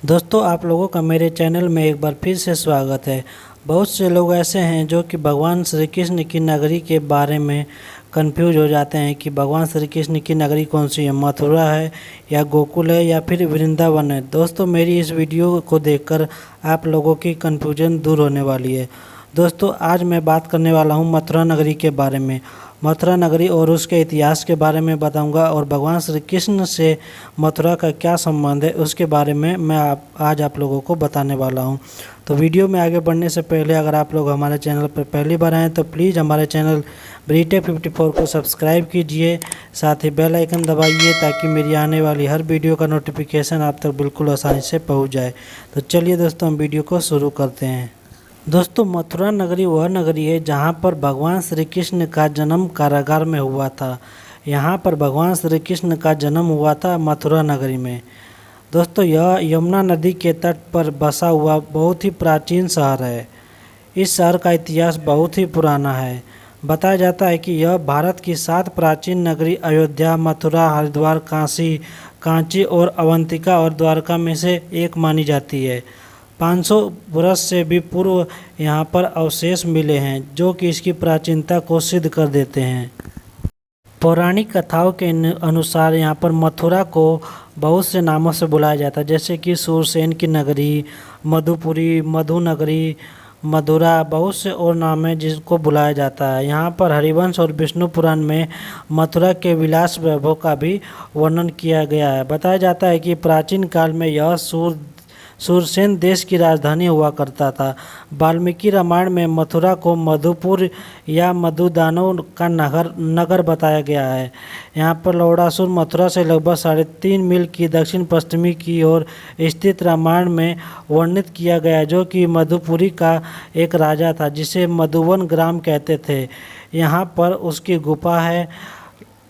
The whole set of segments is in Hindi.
दोस्तों, आप लोगों का मेरे चैनल में एक बार फिर से स्वागत है। बहुत से लोग ऐसे हैं जो कि भगवान श्री कृष्ण की नगरी के बारे में कंफ्यूज हो जाते हैं कि भगवान श्री कृष्ण की नगरी कौन सी है, मथुरा है या गोकुल है या फिर वृंदावन है। दोस्तों, मेरी इस वीडियो को देखकर आप लोगों की कन्फ्यूजन दूर होने वाली है। दोस्तों, आज मैं बात करने वाला हूँ मथुरा नगरी के बारे में। मथुरा नगरी और उसके इतिहास के बारे में बताऊंगा और भगवान श्री कृष्ण से मथुरा का क्या संबंध है उसके बारे में मैं आज आप लोगों को बताने वाला हूं। तो वीडियो में आगे बढ़ने से पहले अगर आप लोग हमारे चैनल पर पहली बार आएँ तो प्लीज़ हमारे चैनल ब्रीटे 54 को सब्सक्राइब कीजिए, साथ ही बेल आइकन दबाइए ताकि मेरी आने वाली हर वीडियो का नोटिफिकेशन आप तक बिल्कुल आसानी से पहुँच जाए। तो चलिए दोस्तों, हम वीडियो को शुरू करते हैं। दोस्तों, मथुरा नगरी वह नगरी है जहाँ पर भगवान श्री कृष्ण का जन्म कारागार में हुआ था। यहाँ पर भगवान श्री कृष्ण का जन्म हुआ था मथुरा नगरी में। दोस्तों, यह यमुना नदी के तट पर बसा हुआ बहुत ही प्राचीन शहर है। इस शहर का इतिहास बहुत ही पुराना है। बताया जाता है कि यह भारत की 7 प्राचीन नगरी अयोध्या, मथुरा, हरिद्वार, कांची और अवंतिका और द्वारका में से एक मानी जाती है। 500 वर्ष से भी पूर्व यहाँ पर अवशेष मिले हैं जो कि इसकी प्राचीनता को सिद्ध कर देते हैं। पौराणिक कथाओं के अनुसार यहाँ पर मथुरा को बहुत से नामों से बुलाया जाता है, जैसे कि सूरसेन की नगरी, मधुपुरी, मधु नगरी, मधुरा, बहुत से और नाम हैं जिसको बुलाया जाता है। यहाँ पर हरिवंश और विष्णु पुराण में मथुरा के विलास वैभव का भी वर्णन किया गया है। बताया जाता है कि प्राचीन काल में यह सूरसेन देश की राजधानी हुआ करता था। वाल्मीकि रामायण में मथुरा को मधुपुर या मधुदानव का नगर बताया गया है। यहाँ पर लौड़ासुर मथुरा से लगभग 3.5 मील की दक्षिण पश्चिमी की ओर स्थित रामायण में वर्णित किया गया, जो कि मधुपुरी का एक राजा था जिसे मधुवन ग्राम कहते थे। यहाँ पर उसकी गुफा है।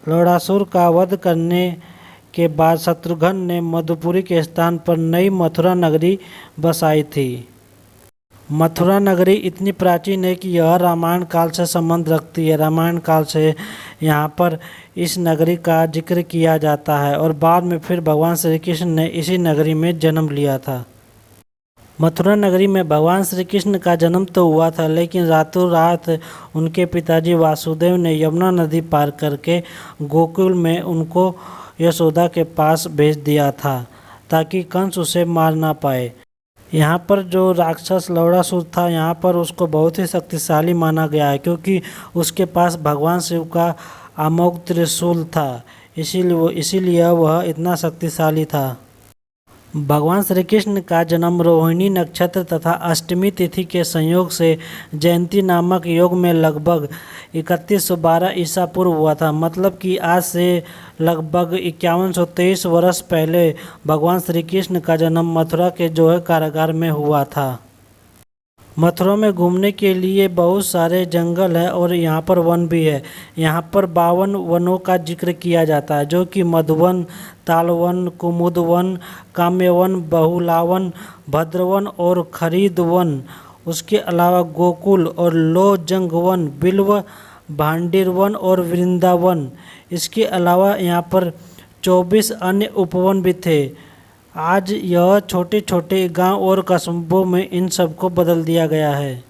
लौड़ासुर का वध करने के बाद शत्रुघ्न ने मधुपुरी के स्थान पर नई मथुरा नगरी बसाई थी। मथुरा नगरी इतनी प्राचीन है कि यह रामायण काल से संबंध रखती है। रामायण काल से यहाँ पर इस नगरी का जिक्र किया जाता है और बाद में फिर भगवान श्री कृष्ण ने इसी नगरी में जन्म लिया था। मथुरा नगरी में भगवान श्री कृष्ण का जन्म तो हुआ था, लेकिन रातों रात उनके पिताजी वासुदेव ने यमुना नदी पार करके गोकुल में उनको यशोदा के पास भेज दिया था ताकि कंस उसे मार ना पाए। यहाँ पर जो राक्षस लौड़ासुर था, यहाँ पर उसको बहुत ही शक्तिशाली माना गया है क्योंकि उसके पास भगवान शिव का अमोघ त्रिशूल था। इसीलिए वह इतना शक्तिशाली था। भगवान श्री कृष्ण का जन्म रोहिणी नक्षत्र तथा अष्टमी तिथि के संयोग से जयंती नामक योग में लगभग 3112 ईसा पूर्व हुआ था। मतलब कि आज से लगभग 5123 वर्ष पहले भगवान श्री कृष्ण का जन्म मथुरा के जो है कारागार में हुआ था। मथुरा में घूमने के लिए बहुत सारे जंगल है और यहाँ पर वन भी है। यहाँ पर 52 वनों का जिक्र किया जाता है, जो कि मधुवन, तालवन, कुमुदवन, काम्यवन, बहुलावन, भद्रवन और खरीदवन। उसके अलावा गोकुल और लोजंगवन, बिल्व, भांडिरवन और वृंदावन। इसके अलावा यहाँ पर 24 अन्य उपवन भी थे। आज यह छोटे छोटे गांव और कस्बों में इन सबको बदल दिया गया है।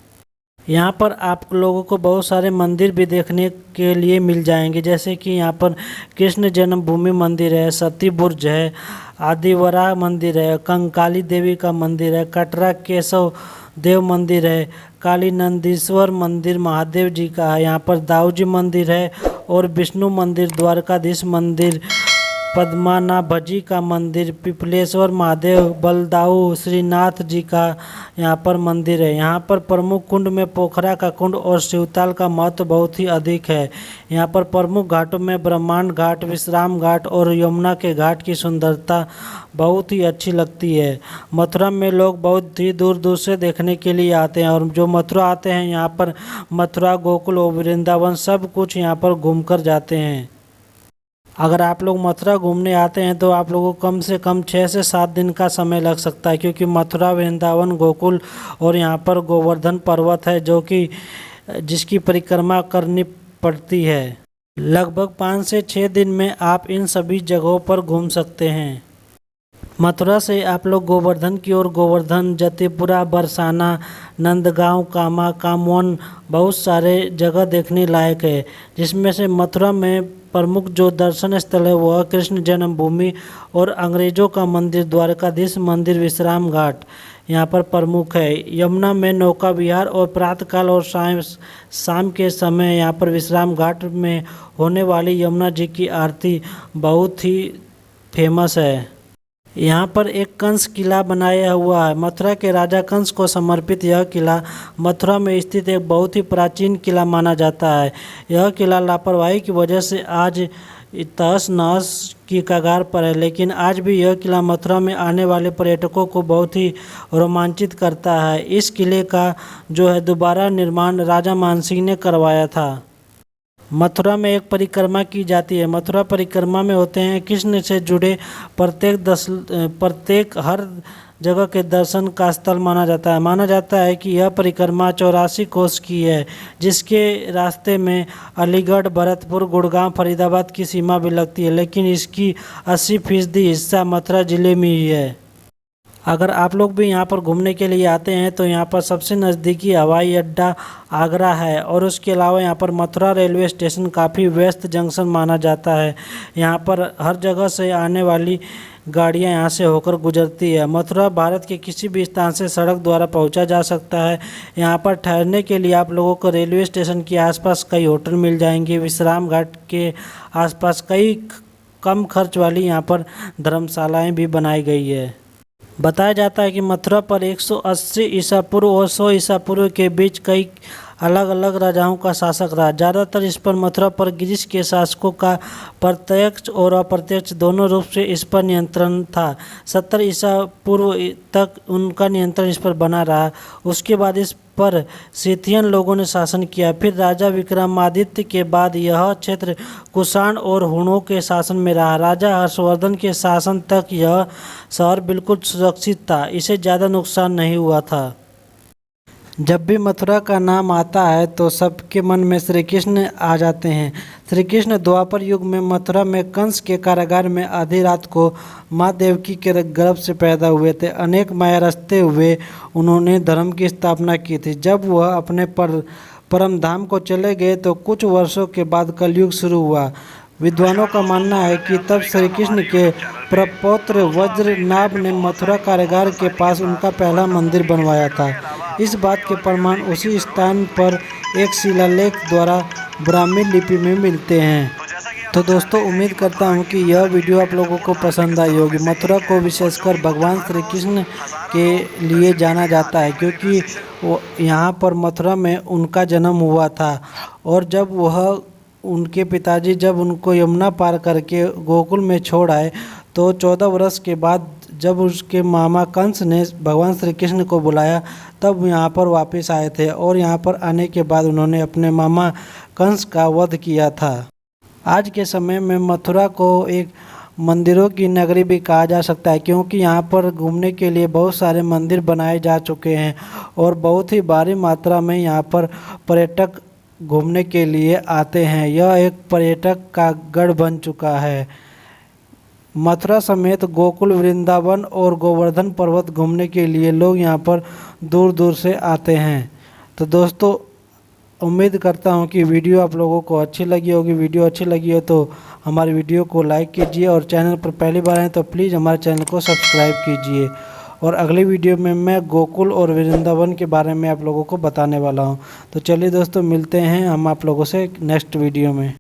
यहाँ पर आप लोगों को बहुत सारे मंदिर भी देखने के लिए मिल जाएंगे, जैसे कि यहाँ पर कृष्ण जन्मभूमि मंदिर है, सती बुर्ज है, आदिवरा मंदिर है, कंकाली देवी का मंदिर है, कटरा केशव देव मंदिर है, काली नंदीश्वर मंदिर महादेव जी का है, यहाँ पर दाऊ जी मंदिर है और विष्णु मंदिर, द्वारकाधीश मंदिर, पद्मनाभजी का मंदिर, पिपलेश्वर महादेव, बलदाऊ श्रीनाथ जी का यहाँ पर मंदिर है। यहाँ पर प्रमुख कुंड में पोखरा का कुंड और शिवताल का महत्व बहुत ही अधिक है। यहाँ पर प्रमुख घाटों में ब्रह्मांड घाट, विश्राम घाट और यमुना के घाट की सुंदरता बहुत ही अच्छी लगती है। मथुरा में लोग बहुत ही दूर दूर से देखने के लिए आते हैं और जो मथुरा आते हैं यहाँ पर मथुरा, गोकुल और वृंदावन सब कुछ यहाँ पर घूम कर जाते हैं। अगर आप लोग मथुरा घूमने आते हैं तो आप लोगों को कम से कम 6 से 7 दिन का समय लग सकता है, क्योंकि मथुरा, वृंदावन, गोकुल और यहाँ पर गोवर्धन पर्वत है जो कि जिसकी परिक्रमा करनी पड़ती है। लगभग 5 से 6 दिन में आप इन सभी जगहों पर घूम सकते हैं। मथुरा से आप लोग गोवर्धन की ओर, गोवर्धन, जतिपुरा, बरसाना, नंदगांव, कामा, कामवन, बहुत सारे जगह देखने लायक है। जिसमें से मथुरा में प्रमुख जो दर्शन स्थल है वह कृष्ण जन्मभूमि और अंग्रेजों का मंदिर, द्वारकाधीश मंदिर, विश्राम घाट यहाँ पर प्रमुख है। यमुना में नौका विहार और प्रातःकाल और शाम के समय यहाँ पर विश्राम घाट में होने वाली यमुना जी की आरती बहुत ही फेमस है। यहाँ पर एक कंस किला बनाया हुआ है। मथुरा के राजा कंस को समर्पित यह किला मथुरा में स्थित एक बहुत ही प्राचीन किला माना जाता है। यह किला लापरवाही की वजह से आज तहस नहस की कगार पर है, लेकिन आज भी यह किला मथुरा में आने वाले पर्यटकों को बहुत ही रोमांचित करता है। इस किले का जो है दोबारा निर्माण राजा मानसिंह ने करवाया था। मथुरा में एक परिक्रमा की जाती है। मथुरा परिक्रमा में होते हैं कृष्ण से जुड़े प्रत्येक हर जगह के दर्शन का स्थल माना जाता है। माना जाता है कि यह परिक्रमा 84 कोस की है, जिसके रास्ते में अलीगढ़, भरतपुर, गुड़गांव, फरीदाबाद की सीमा भी लगती है, लेकिन इसकी 80% हिस्सा मथुरा जिले में ही है। अगर आप लोग भी यहाँ पर घूमने के लिए आते हैं तो यहाँ पर सबसे नज़दीकी हवाई अड्डा आगरा है, और उसके अलावा यहाँ पर मथुरा रेलवे स्टेशन काफ़ी व्यस्त जंक्शन माना जाता है। यहाँ पर हर जगह से आने वाली गाड़ियाँ यहाँ से होकर गुजरती है। मथुरा भारत के किसी भी स्थान से सड़क द्वारा पहुँचा जा सकता है। यहाँ पर ठहरने के लिए आप लोगों को रेलवे स्टेशन के आसपास कई होटल मिल जाएंगे। विश्राम घाट के आसपास कई कम खर्च वाली यहाँ पर धर्मशालाएँ भी बनाई गई है। बताया जाता है कि मथुरा पर 180 ईसा पूर्व और 100 ईसा पूर्व के बीच कई अलग अलग राजाओं का शासक रहा। ज़्यादातर इस पर मथुरा पर ग्रीस के शासकों का प्रत्यक्ष और अप्रत्यक्ष दोनों रूप से इस पर नियंत्रण था। 70 ईसा पूर्व तक उनका नियंत्रण इस पर बना रहा। उसके बाद इस पर सिथियन लोगों ने शासन किया। फिर राजा विक्रमादित्य के बाद यह क्षेत्र कुषाण और हुणों के शासन में रहा। राजा हर्षवर्धन के शासन तक यह शहर बिल्कुल सुरक्षित था, इसे ज़्यादा नुकसान नहीं हुआ था। जब भी मथुरा का नाम आता है तो सबके मन में श्री कृष्ण आ जाते हैं। श्री कृष्ण द्वापर युग में मथुरा में कंस के कारागार में आधी रात को माँ देवकी के गर्भ से पैदा हुए थे। अनेक माया रचते हुए उन्होंने धर्म की स्थापना की थी। जब वह अपने परम धाम को चले गए तो कुछ वर्षों के बाद कलयुग शुरू हुआ। विद्वानों का मानना है कि तब श्री कृष्ण के प्रपौत्र वज्रनाभ ने मथुरा कारागार के पास उनका पहला मंदिर बनवाया था। इस बात के प्रमाण उसी स्थान पर एक शिलालेख द्वारा ब्राह्मी लिपि में मिलते हैं। तो दोस्तों, उम्मीद करता हूँ कि यह वीडियो आप लोगों को पसंद आई होगी। मथुरा को विशेषकर भगवान श्री कृष्ण के लिए जाना जाता है, क्योंकि वो यहाँ पर मथुरा में उनका जन्म हुआ था। और जब वह उनके पिताजी जब उनको यमुना पार करके गोकुल में छोड़ आए तो 14 वर्ष के बाद जब उसके मामा कंस ने भगवान श्री कृष्ण को बुलाया तब यहाँ पर वापस आए थे, और यहाँ पर आने के बाद उन्होंने अपने मामा कंस का वध किया था। आज के समय में मथुरा को एक मंदिरों की नगरी भी कहा जा सकता है, क्योंकि यहाँ पर घूमने के लिए बहुत सारे मंदिर बनाए जा चुके हैं और बहुत ही भारी मात्रा में यहाँ पर पर्यटक घूमने के लिए आते हैं। यह एक पर्यटक का गढ़ बन चुका है। मथुरा समेत गोकुल, वृंदावन और गोवर्धन पर्वत घूमने के लिए लोग यहाँ पर दूर दूर से आते हैं। तो दोस्तों, उम्मीद करता हूँ कि वीडियो आप लोगों को अच्छी लगी होगी। वीडियो अच्छी लगी हो तो हमारी वीडियो को लाइक कीजिए, और चैनल पर पहली बार आए तो प्लीज़ हमारे चैनल को सब्सक्राइब कीजिए। और अगली वीडियो में मैं गोकुल और वृंदावन के बारे में आप लोगों को बताने वाला हूं। तो चलिए दोस्तों, मिलते हैं हम आप लोगों से नेक्स्ट वीडियो में।